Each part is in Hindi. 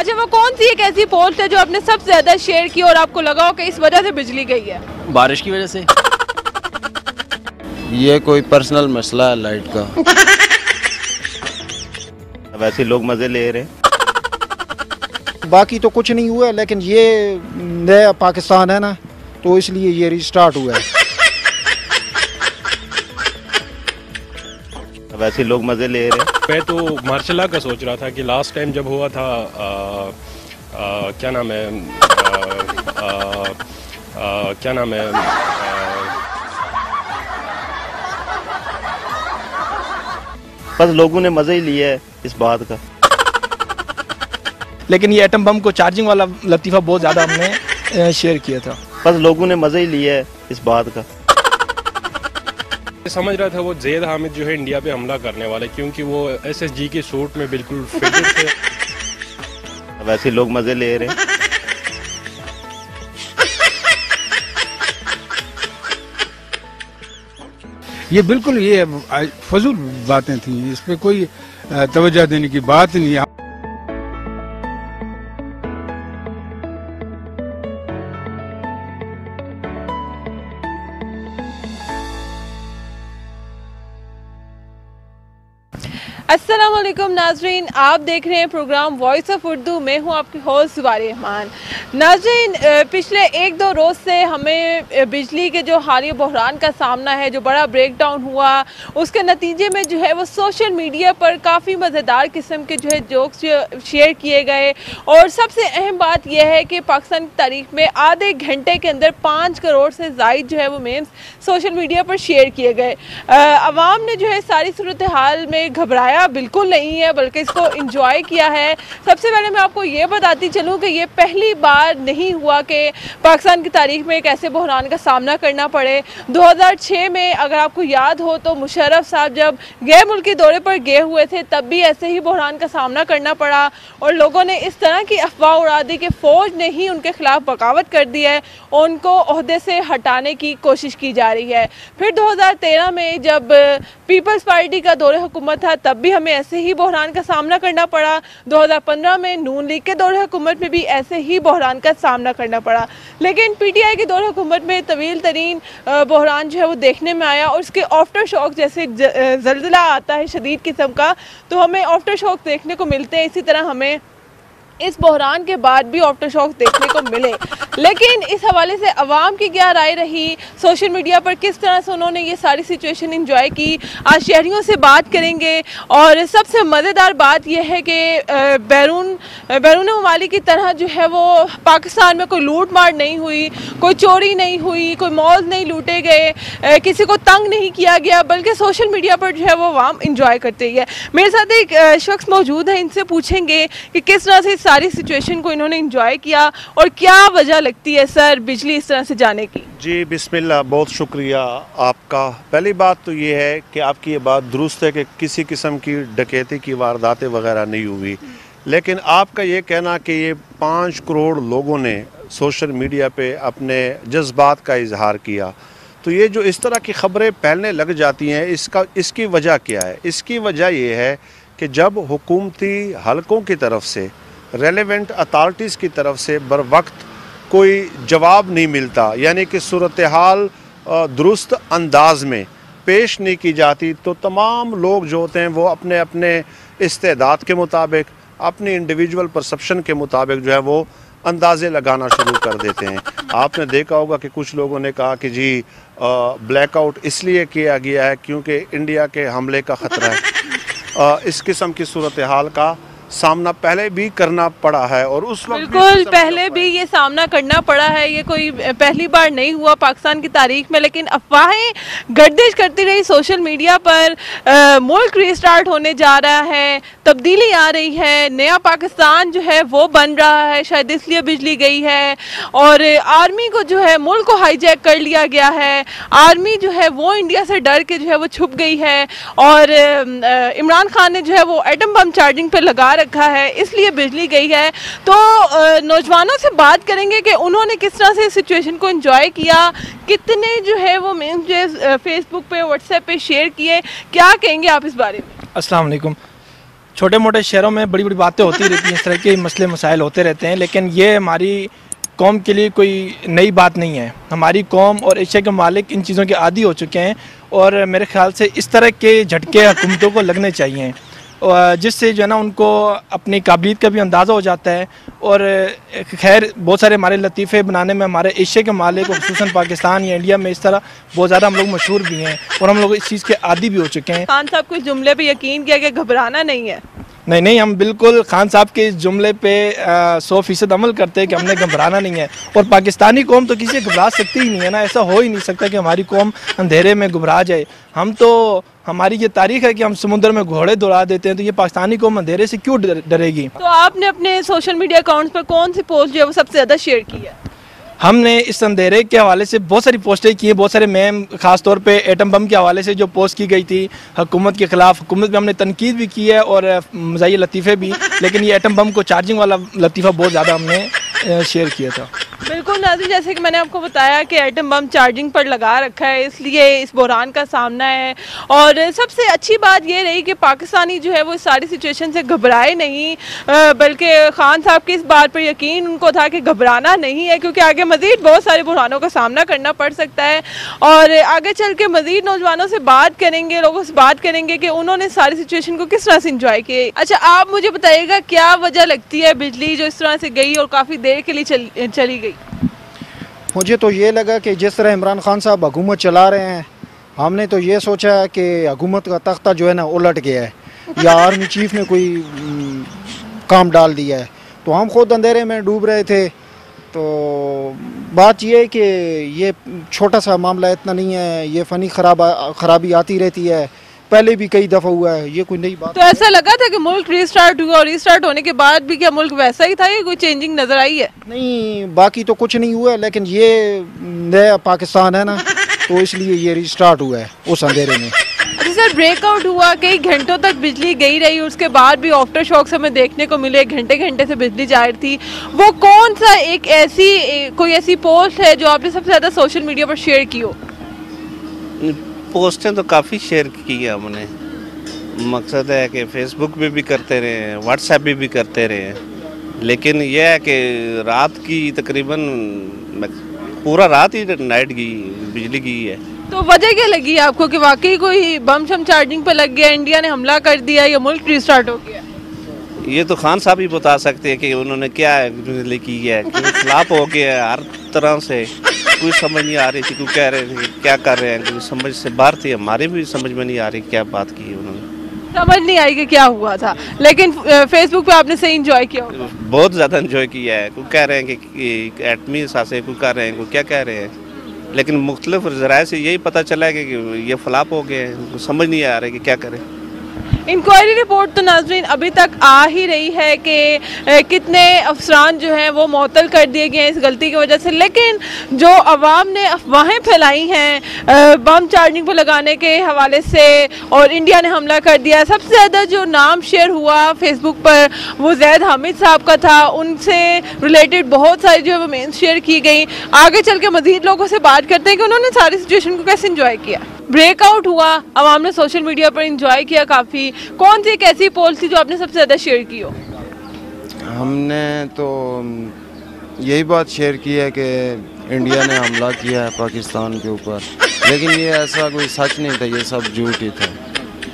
अच्छा, वो कौन सी एक ऐसी पोस्ट है जो आपने सबसे ज्यादा शेयर की और आपको लगा हो कि इस वजह से बिजली गई है? बारिश की वजह से। ये कोई पर्सनल मसला है लाइट का। वैसे लोग मजे ले रहे हैं। बाकी तो कुछ नहीं हुआ, लेकिन ये नया पाकिस्तान है ना, तो इसलिए ये रिस्टार्ट हुआ है। वैसे लोग मजे ले रहे हैं। मैं तो मार्शल का सोच रहा था कि लास्ट टाइम जब हुआ था क्या नाम है बस लोगों ने मजे ही लिया है इस बात का। लेकिन ये एटम बम को चार्जिंग वाला लतीफ़ा बहुत ज़्यादा हमने शेयर किया था। बस लोगों ने मजे ही लिया है इस बात का। समझ रहा था वो ज़ैद हामिद जो है इंडिया पे हमला करने वाले, क्योंकि वो SSG के सूट में बिल्कुल फिटेड थे। वैसे लोग मजे ले रहे हैं। ये बिल्कुल ये फजूल बातें थी, इस पे कोई तवज्जो देने की बात नहीं है। अस्सलाम वालेकुम नाजरीन, आप देख रहे हैं प्रोग्राम वॉइस ऑफ उर्दू। मैं हूं आपकी होस्ट जुबारी रहमान। नाजरीन, पिछले 1-2 रोज़ से हमें बिजली के जो हालिया बहरान का सामना है, जो बड़ा ब्रेक डाउन हुआ, उसके नतीजे में जो है वो सोशल मीडिया पर काफ़ी मज़ेदार किस्म के जो है जोक्स शेयर किए गए। और सबसे अहम बात यह है कि पाकिस्तान की तारीख में आधे घंटे के अंदर 5 करोड़ से ज़ायद जो है वो मीम्स सोशल मीडिया पर शेयर किए गए। अवाम ने जो है सारी सूरत हाल में घबराया बिल्कुल नहीं है, बल्कि इसको एंजॉय किया है। सबसे पहले मैं आपको ये बताती चलूँ कि ये पहली बार नहीं हुआ कि पाकिस्तान की तारीख में एक ऐसे बहरान का सामना करना पड़े। 2006 में अगर आपको याद हो तो मुशर्रफ साहब जब गैर मुल्की दौरे पर गए हुए थे, तब भी ऐसे ही बहरान का सामना करना पड़ा और लोगों ने इस तरह की अफवाह उड़ा दी कि फ़ौज ने ही उनके खिलाफ बगावत कर दी है और उनको ओहदे से हटाने की कोशिश की जा रही है। फिर 2013 में जब पीपल्स पार्टी का दौरे हुकूमत था, तब भी हमें ऐसे ही बहरान का सामना करना पड़ा। 2015 में नून लीग के दौरे हुकूमत में भी ऐसे ही बहरान का सामना करना पड़ा। लेकिन PTI के दौरे हुकूमत में तवील तरीन बहरान जो है वो देखने में आया और उसके आफ्टर शॉक, जैसे जल्जला आता है शदीद किस्म का, तो हमें आफ्टर शॉक देखने को मिलते हैं। इसी तरह हमें इस बहरान के बाद भी आफ्टर शॉक देखने को मिले। लेकिन इस हवाले से अवाम की क्या राय रही, सोशल मीडिया पर किस तरह से उन्होंने ये सारी सिचुएशन एंजॉय की, आज शहरियों से बात करेंगे। और सबसे मज़ेदार बात यह है कि बैरून ममालिक की तरह जो है वो पाकिस्तान में कोई लूट मार नहीं हुई, कोई चोरी नहीं हुई, कोई मॉल नहीं लूटे गए, किसी को तंग नहीं किया गया, बल्कि सोशल मीडिया पर जो है वो अवाम इंजॉय करते ही है। मेरे साथ एक शख्स मौजूद है, इनसे पूछेंगे कि किस तरह से सारी सिचुएशन को इन्होंने एंजॉय किया और क्या वजह लगती है सर बिजली इस तरह से जाने की। जी बिस्मिल्लाह, बहुत शुक्रिया आपका। पहली बात तो ये है कि आपकी ये बात दुरुस्त है कि किसी किस्म की डकैती की वारदातें वगैरह नहीं हुई, लेकिन आपका ये कहना कि ये 5 करोड़ लोगों ने सोशल मीडिया पे अपने जज्बात का इजहार किया, तो ये जो इस तरह की ख़बरें फैलने लग जाती हैं, इसकी वजह क्या है? इसकी वजह ये है कि जब हुकूमती हलकों की तरफ से, रेलेवेंट अथॉरिटीज़ की तरफ से बर वक्त कोई जवाब नहीं मिलता, यानी कि सूरत हाल दुरुस्त अंदाज में पेश नहीं की जाती, तो तमाम लोग जो होते हैं वो अपने अपने इस्तेदाद के मुताबिक, अपनी इंडिविजुअल परसेप्शन के मुताबिक जो है वो अंदाज़े लगाना शुरू कर देते हैं। आपने देखा होगा कि कुछ लोगों ने कहा कि जी ब्लैकआउट इसलिए किया गया है क्योंकि इंडिया के हमले का ख़तरा है। इस किस्म की सूरत हाल का सामना पहले भी करना पड़ा है और उस वक्त बिल्कुल पहले भी ये सामना करना पड़ा है। ये कोई पहली बार नहीं हुआ पाकिस्तान की तारीख में, लेकिन अफवाहें गर्दिश करती रही सोशल मीडिया पर। मुल्क रीस्टार्ट होने जा रहा है, तब्दीली आ रही है, नया पाकिस्तान जो है वो बन रहा है, शायद इसलिए बिजली गई है। और आर्मी को जो है मुल्क को हाईजैक कर लिया गया है, आर्मी जो है वो इंडिया से डर के जो है वो छुप गई है और इमरान खान ने जो है वो एटम बम चार्जिंग पे लगा रखा है, इसलिए बिजली गई है। तो नौजवानों से बात करेंगे कि उन्होंने किस तरह से सिचुएशन को एंजॉय किया, कितने जो है वो मीम्स जो है फेसबुक पे व्हाट्सएप पे शेयर किए, क्या कहेंगे आप इस बारे में? अस्सलाम वालेकुम। छोटे मोटे शहरों में बड़ी बड़ी बातें होती रहती हैं, इस तरह के मसले मसाइल होते रहते हैं, लेकिन ये हमारी कौम के लिए कोई नई बात नहीं है। हमारी कौम और एशिया के मालिक इन चीज़ों के आदी हो चुके हैं और मेरे ख्याल से इस तरह के झटके हुकूमतों को लगने चाहिए, जिससे जो है ना उनको अपनी काबिलियत का भी अंदाज़ा हो जाता है। और खैर बहुत सारे हमारे लतीफ़े बनाने में हमारे एशिया के मालिक और खुसूसन पाकिस्तान या इंडिया में इस तरह बहुत ज़्यादा हम लोग मशहूर भी हैं और हम लोग इस चीज़ के आदी भी हो चुके हैं। खान साहब को इस जुमले पे यकीन किया कि घबराना नहीं है। नहीं, हम बिल्कुल खान साहब के इस जुमले पे 100% अमल करते हैं कि हमने घबराना नहीं है। और पाकिस्तानी कौम तो किसी घबरा सकती ही नहीं है ना, ऐसा हो ही नहीं सकता कि हमारी कौम अंधेरे में घबरा जाए। हम तो, हमारी ये तारीख है कि हम समुद्र में घोड़े दौड़ा देते हैं, तो ये पाकिस्तानी कौम अंधेरे से क्यों डरेगी। तो आपने अपने सोशल मीडिया अकाउंट्स पर कौन सी पोस्ट जो है वो सबसे ज़्यादा शेयर की है? हमने इस अंधेरे के हवाले से बहुत सारी पोस्टें की हैं, बहुत सारे मेम, ख़ास तौर पे एटम बम के हवाले से जो पोस्ट की गई थी हुकूमत के ख़िलाफ़, हुकूमत में हमने तनकीद भी की है और मज़ाहिया लतीफ़े भी, लेकिन ये एटम बम को चार्जिंग वाला लतीफ़ा बहुत ज़्यादा हमने शेयर किया था। बिल्कुल नाज़रीन, जैसे कि मैंने आपको बताया कि एटम बम चार्जिंग पर लगा रखा है, इसलिए इस बहरान का सामना है। और सबसे अच्छी बात ये रही कि पाकिस्तानी जो है वो इस सारी सिचुएशन से घबराए नहीं, बल्कि खान साहब की इस बात पर यकीन उनको था कि घबराना नहीं है, क्योंकि आगे मज़ीद बहुत सारे बहरानों का सामना करना पड़ सकता है। और आगे चल के मज़ीद नौजवानों से बात करेंगे, लोगों से बात करेंगे कि उन्होंने सारी सिचुएशन को किस तरह से इंजॉय किए। अच्छा, आप मुझे बताइएगा क्या वजह लगती है बिजली जो इस तरह से गई और काफ़ी देर के लिए चली गई? मुझे तो ये लगा कि जिस तरह इमरान खान साहब हुकूमत चला रहे हैं, हमने तो ये सोचा कि हुकूमत का तख्ता जो है ना उलट गया है या आर्मी चीफ ने कोई काम डाल दिया है, तो हम खुद अंधेरे में डूब रहे थे। तो बात ये है कि ये छोटा सा मामला इतना नहीं है, ये फ़नी खराबी आती रहती है, पहले भी कई दफ़ा हुआ है, ये कोई नई बात। तो ऐसा लगा था कि मुल्क रीस्टार्ट हुआ और रीस्टार्ट होने के बाद भी क्या मुल्क वैसा ही था या कोई चेंजिंग नज़र आई है? नहीं, बाकी तो कुछ नहीं हुआ है, लेकिन ये नया पाकिस्तान है ना, तो इसलिए ये रीस्टार्ट हुआ है उस अंधेरे में। अच्छा सर, ब्रेकआउट हुआ, कई घंटों तक बिजली गई रही, उसके बाद भी आफ्टर शॉक्स हमें देखने को मिले, घंटे घंटे से बिजली जा रही थी। वो कौन सा कोई ऐसी पोस्ट है जो आपने सबसे ज़्यादा सोशल मीडिया पर शेयर की हो? पोस्टें तो काफ़ी शेयर की है हमने, मकसद है कि फेसबुक पे भी करते रहे, व्हाट्सएप पे भी करते रहे, लेकिन यह है कि रात की तकरीबन पूरा रात ही नाइट की बिजली गई है। तो वजह क्या लगी आपको कि वाकई कोई बम शम चार्जिंग पे लग गया, इंडिया ने हमला कर दिया या मुल्क रिस्टार्ट हो गया? ये तो खान साहब ही बता सकते हैं कि उन्होंने क्या बिजली की है, क्योंकि फ्लॉप हो गया है हर तरह से, कोई समझ नहीं आ रही थी, क्यों कह रहे थे क्या कर रहे हैं, समझ से बाहर थी, हमारे भी समझ में नहीं आ रही क्या बात की है उन्होंने, समझ नहीं आई कि क्या हुआ था। लेकिन फेसबुक पे आपने सही इंजॉय किया होगा? बहुत ज़्यादा इंजॉय किया है। कोई कह रहे हैं कि एटमी सासे, कोई कह रहे हैं, कोई क्या कह रहे हैं, लेकिन मुख्तलिफ ज़राए से यही पता चला है कि ये फ्लॉप हो गए, समझ नहीं आ रहा है कि क्या करें। इंक्वायरी रिपोर्ट तो नाज़रीन अभी तक आ ही रही है कि कितने अफसरान जो हैं वो मुअत्तल कर दिए गए हैं इस गलती की वजह से, लेकिन जो अवाम ने अफवाहें फैलाई हैं बम चार्जिंग पर लगाने के हवाले से और इंडिया ने हमला कर दिया, सबसे ज़्यादा जो नाम शेयर हुआ फेसबुक पर वो ज़ैद हामिद साहब का था, उनसे रिलेटेड बहुत सारी जो है मेंस शेयर की गई। आगे चल के मज़ीद लोगों से बात करते हैं कि उन्होंने सारी सिचुएशन को कैसे इंजॉय किया। ब्रेकआउट हुआ, अवाम ने सोशल मीडिया पर इंजॉय किया काफ़ी। कौन सी एक ऐसी पोल थी जो आपने सबसे ज़्यादा शेयर की हो? हमने तो यही बात शेयर की है कि इंडिया ने हमला किया है पाकिस्तान के ऊपर, लेकिन ये ऐसा कोई सच नहीं था, ये सब झूठ ही था।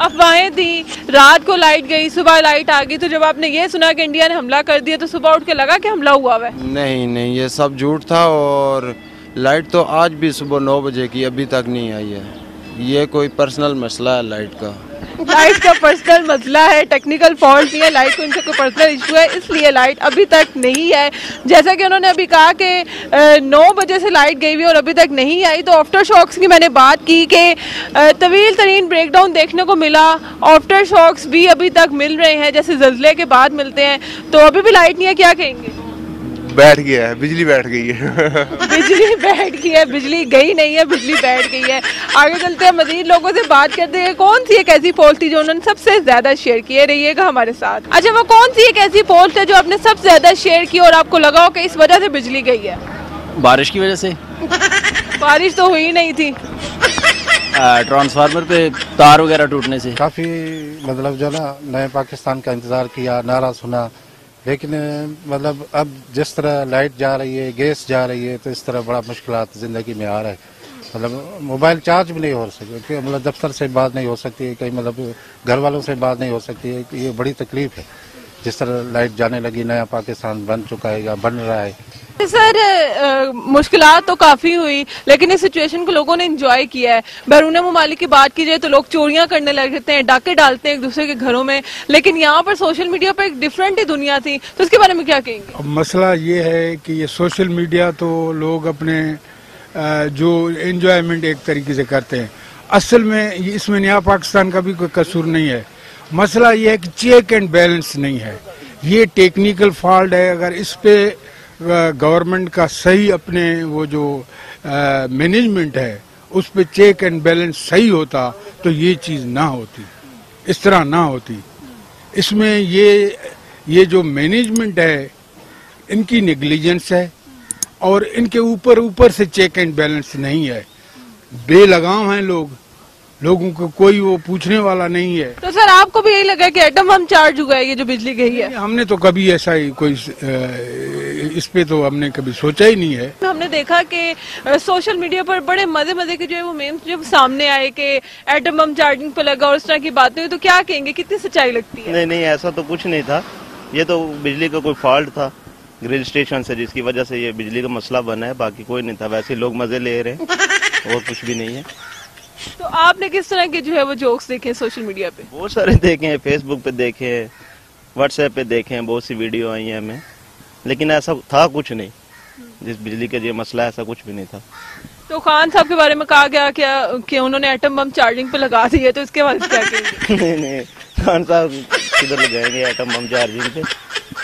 अफवाहें थी, रात को लाइट गई, सुबह लाइट आ गई, तो जब आपने ये सुना कि इंडिया ने हमला कर दिया तो सुबह उठ के लगा कि हमला हुआ है? नहीं, ये सब झूठ था। और लाइट तो आज भी सुबह 9 बजे की अभी तक नहीं आई है। ये कोई पर्सनल मसला है लाइट का। लाइट का पर्सनल मसला है, टेक्निकल फॉल्ट नहीं है, लाइट को इनसे कोई पर्सनल इशू है, इसलिए लाइट अभी तक नहीं है। जैसा कि उन्होंने अभी कहा कि 9 बजे से लाइट गई हुई और अभी तक नहीं आई। तो आफ्टर शॉक्स की मैंने बात की कि तवील तरीन ब्रेकडाउन देखने को मिला, आफ्टर शॉक्स भी अभी तक मिल रहे हैं, जैसे ज़ल्ज़ले के बाद मिलते हैं। तो अभी भी लाइट नहीं है, क्या कहेंगे? बैठ गया है, बिजली बैठ गई है। बिजली बैठ गई है, बिजली गई नहीं है, बिजली बैठ गई है। आगे चलते हैं, मजीद लोगों से बात करते हैं कौन सी एक ऐसी पोस्ट थी जो उन्होंने सबसे ज्यादा शेयर की है। रहिएगा हमारे साथ। अच्छा, वो कौन सी एक ऐसी पोस्ट है जो आपने सबसे ज्यादा शेयर की और आपको लगा हो कि इस वजह से बिजली गई है? बारिश की वजह से। बारिश तो हुई नहीं थी। ट्रांसफार्मर पे तार वगैरह टूटने से। काफ़ी मतलब जो ना नए पाकिस्तान का इंतज़ार किया, नारा सुना, लेकिन मतलब अब जिस तरह लाइट जा रही है, गैस जा रही है, तो इस तरह बड़ा मुश्किलात ज़िंदगी में आ रहा है। मतलब मोबाइल चार्ज भी नहीं हो सकती, मतलब दफ्तर से बात नहीं हो सकती है, कहीं मतलब घर वालों से बात नहीं हो सकती है। ये बड़ी तकलीफ है। जिस तरह लाइट जाने लगी, नया पाकिस्तान बन चुका है या बन रहा है। सर मुश्किलात तो काफ़ी हुई, लेकिन इस सिचुएशन को लोगों ने एंजॉय किया है। बैरून ममालिक की बात की जाए तो लोग चोरियां करने लगते हैं, डाके डालते हैं एक दूसरे के घरों में, लेकिन यहाँ पर सोशल मीडिया पर एक डिफरेंट ही दुनिया थी। तो उसके बारे में क्या कहेंगे? अब मसला ये है कि ये सोशल मीडिया तो लोग अपने जो एंजॉयमेंट एक तरीके से करते हैं, असल में इसमें नया पाकिस्तान का भी कोई कसूर नहीं है। मसला ये है कि चेक एंड बैलेंस नहीं है, ये टेक्निकल फॉल्ट है। अगर इस पे गवर्नमेंट का सही अपने वो जो मैनेजमेंट है उस पे चेक एंड बैलेंस सही होता तो ये चीज़ ना होती, इस तरह ना होती। इसमें ये जो मैनेजमेंट है इनकी नेग्लिजेंस है और इनके ऊपर से चेक एंड बैलेंस नहीं है। बेलगाम हैं लोगों को कोई वो पूछने वाला नहीं है। तो सर आपको भी यही लगा कि एटम बम चार्ज हुआ है, ये जो बिजली गई है? हमने तो कभी ऐसा ही कोई इस पे तो हमने कभी सोचा ही नहीं है। हमने देखा कि सोशल मीडिया पर बड़े मजे के जो है वो मेम्स जो सामने आए कि एटम बम चार्जिंग पे लगा और उस तरह की बातें हुई, तो क्या कहेंगे, कितनी सच्चाई लगती है? नहीं, ऐसा तो कुछ नहीं था। ये तो बिजली का कोई फॉल्ट था ग्रिल स्टेशन से, जिसकी वजह से ये बिजली का मसला बना है, बाकी कोई नहीं था। वैसे लोग मजे ले रहे हैं और कुछ भी नहीं है। तो आपने किस तरह के जो है वो जोक्स देखे सोशल मीडिया पे? बहुत सारे देखे हैं, फेसबुक पे देखे हैं, व्हाट्सएप पे देखे हैं, बहुत सी वीडियो आई है हमें, लेकिन ऐसा था कुछ नहीं। जिस बिजली का ये मसला ऐसा कुछ भी नहीं था। तो खान साहब के बारे में कहा गया क्या कि उन्होंने एटम बम चार्जिंग पे लगा दी है, तो इसके बारे में क्या कहेंगे? नहीं, खान साहब किधर लगाएंगे एटम बम चार्जिंग पे?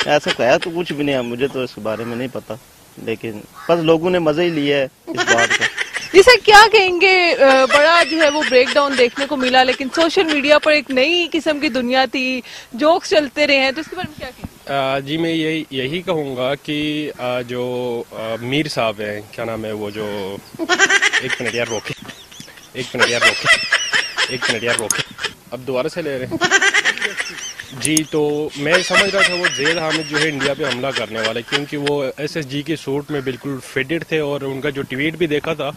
ऐसा कहा तो कुछ भी नहीं है, मुझे तो इसके बारे में नहीं पता, लेकिन बस लोगों ने मजा ही लिया है इस बात का। इसे क्या कहेंगे, बड़ा जो है वो ब्रेकडाउन देखने को मिला, लेकिन सोशल मीडिया पर एक नई किस्म की दुनिया थी, जोक्स चलते रहे हैं, तो इसके बारे में क्या कहेंगे? जी मैं यही कहूँगा कि जो मीर साहब हैं, क्या नाम है वो, जो एक मिनट यार रोके, अब दोबारा से ले रहे हैं जी। तो मैं समझ रहा था वो जैद हामिद जो है इंडिया पे हमला करने वाला है, क्योंकि वो एसएसजी के सूट में बिल्कुल फिटेड थे और उनका जो ट्वीट भी देखा था,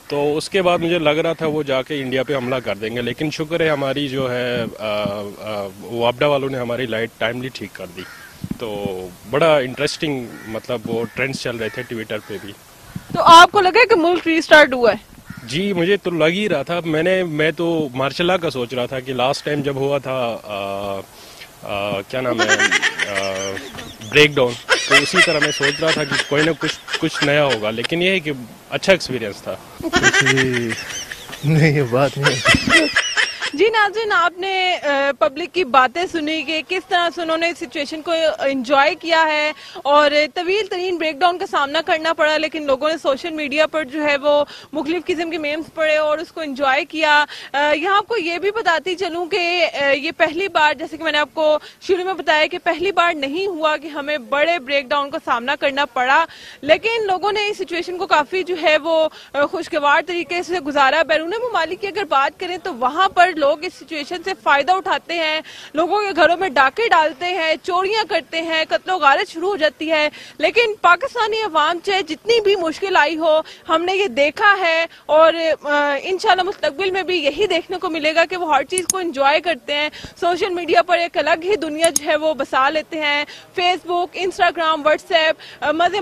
तो उसके बाद मुझे लग रहा था वो जाके इंडिया पे हमला कर देंगे। लेकिन शुक्र है हमारी जो है वापडा वालों ने हमारी लाइट टाइमली ठीक कर दी। तो बड़ा इंटरेस्टिंग मतलब वो ट्रेंड्स चल रहे थे ट्विटर पे भी। तो आपको लगा कि मुल्क रीस्टार्ट हुआ है? जी मुझे तो लग ही रहा था। मैं तो मार्शल लॉ का सोच रहा था कि लास्ट टाइम जब हुआ था क्या नाम है ब्रेकडाउन, तो उसी तरह मैं सोच रहा था कि कोई ना कुछ नया होगा, लेकिन ये है कि अच्छा एक्सपीरियंस था। कुछ भी नहीं, बात नहीं। जी नाज़रीन, आपने पब्लिक की बातें सुनी कि किस तरह से उन्होंने इस सिचुएशन को एंजॉय किया है और तवील तरीन ब्रेकडाउन का सामना करना पड़ा, लेकिन लोगों ने सोशल मीडिया पर जो है वो मुख्तलिफ किस्म के मेम्स पढ़े और उसको एंजॉय किया। यहाँ आपको ये भी बताती चलूँ कि ये पहली बार, जैसे कि मैंने आपको शुरू में बताया कि पहली बार नहीं हुआ कि हमें बड़े ब्रेकडाउन का सामना करना पड़ा, लेकिन लोगों ने इस सिचुएशन को काफ़ी जो है वो खुशगवार तरीके से गुजारा। बैरून ममालिक की अगर बात करें तो वहाँ पर लोग इस सिचुएशन से फायदा उठाते हैं, लोगों के घरों में डाके डालते हैं, चोरियां करते हैं, कत्लो गारत शुरू हो जाती है। लेकिन पाकिस्तानी अवाम चाहे जितनी भी मुश्किल आई हो, हमने ये देखा है और इंशाल्लाह मुस्तकबिल में भी यही देखने को मिलेगा कि वो हर चीज को एंजॉय करते हैं। सोशल मीडिया पर एक अलग ही दुनिया जो है वो बसा लेते हैं। फेसबुक, इंस्टाग्राम, व्हाट्सएप,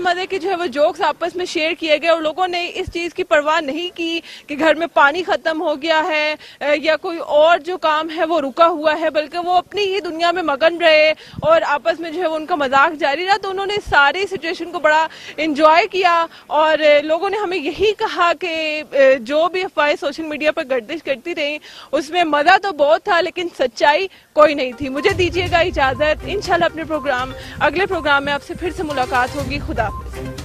मजे के जो है वो जोक्स आपस में शेयर किए गए और लोगों ने इस चीज की परवाह नहीं की कि घर में पानी खत्म हो गया है या कोई और जो काम है वो रुका हुआ है, बल्कि वो अपनी ही दुनिया में मगन रहे और आपस में जो है वो उनका मजाक जारी रहा। तो उन्होंने सारी सिचुएशन को बड़ा एंजॉय किया और लोगों ने हमें यही कहा कि जो भी अफवाहें सोशल मीडिया पर गर्दिश करती रही उसमें मजा तो बहुत था, लेकिन सच्चाई कोई नहीं थी। मुझे दीजिएगा इजाजत, इंशाल्लाह अपने अगले प्रोग्राम में आपसे फिर से मुलाकात होगी। खुदा हाफिज़।